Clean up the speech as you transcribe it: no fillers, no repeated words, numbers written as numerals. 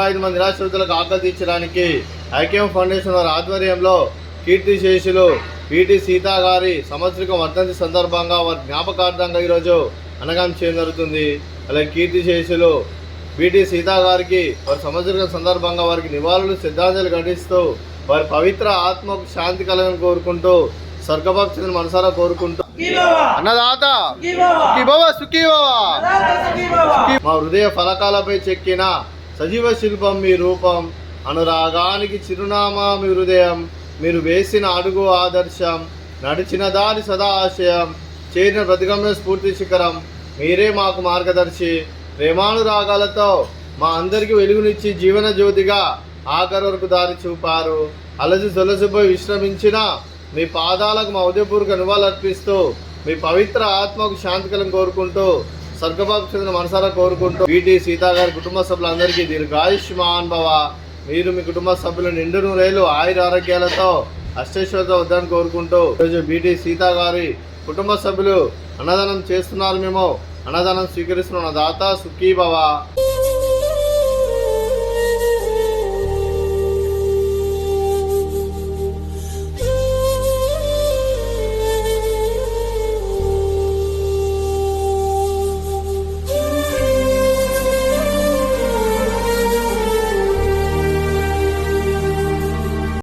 25 మంది నిరాశ్రితులకు ఆకలి తీర్చడానికి ఐక్యం ఫౌండేషన్ వారి ఆధ్వర్యంలో కీర్తిశేషులు పిటి సీతా గారి సంవత్సరిక వర్ధంతి సందర్భంగా వారి జ్ఞాపకార్థంగా ఈరోజు అన్నదానం చేయడం జరుగుతుంది. అలాగే కీర్తిశేషులు పిటి సీతా గారికి వారి సంవత్సరిక సందర్భంగా వారికి నివాళులు శ్రద్ధాంజలి ఘటిస్తూ వారి పవిత్ర ఆత్మకు శాంతి కలగని కోరుకుంటూ స్వర్గభక్తులను మనసారా కోరుకుంటూ అన్నదాత మా హృదయ ఫలకాలపై చెక్కిన సజీవ శిల్పం మీ రూపం, అనురాగానికి చిరునామా మీ హృదయం, మీరు వేసిన అడుగు ఆదర్శం, నడిచిన దారి సదా ఆశయం, చేరిన ప్రతిగమ్య స్ఫూర్తి శిఖరం, మీరే మాకు మార్గదర్శి. ప్రేమానురాగాలతో మా అందరికీ వెలుగునిచ్చి జీవన జ్యోతిగా ఆఖరి వరకు దారి చూపారు. అలసి సొలసిపోయి విశ్రమించిన మీ పాదాలకు మా ఉదయపూర్వక నివాళులర్పిస్తూ మీ పవిత్ర ఆత్మకు శాంతి కలం కోరుకుంటూ స్వర్గభక్తులను మనసారా కోరుకుంటూ పిటి సీతా గారి కుటుంబ సభ్యులందరికీ దీర్ఘాయుష్మాన్ భవ. మీరు మీ కుటుంబ సభ్యులు నిండు నూరేళ్లు ఆయుర ఆరోగ్యాలతో అష్టైశ్వర్యంతో వద్దని కోరుకుంటూ ఈరోజు పిటి సీతా గారి కుటుంబ సభ్యులు అన్నదానం చేస్తున్నారు. మేము అన్నదానం స్వీకరిస్తున్న దాత సుఖీ భవ.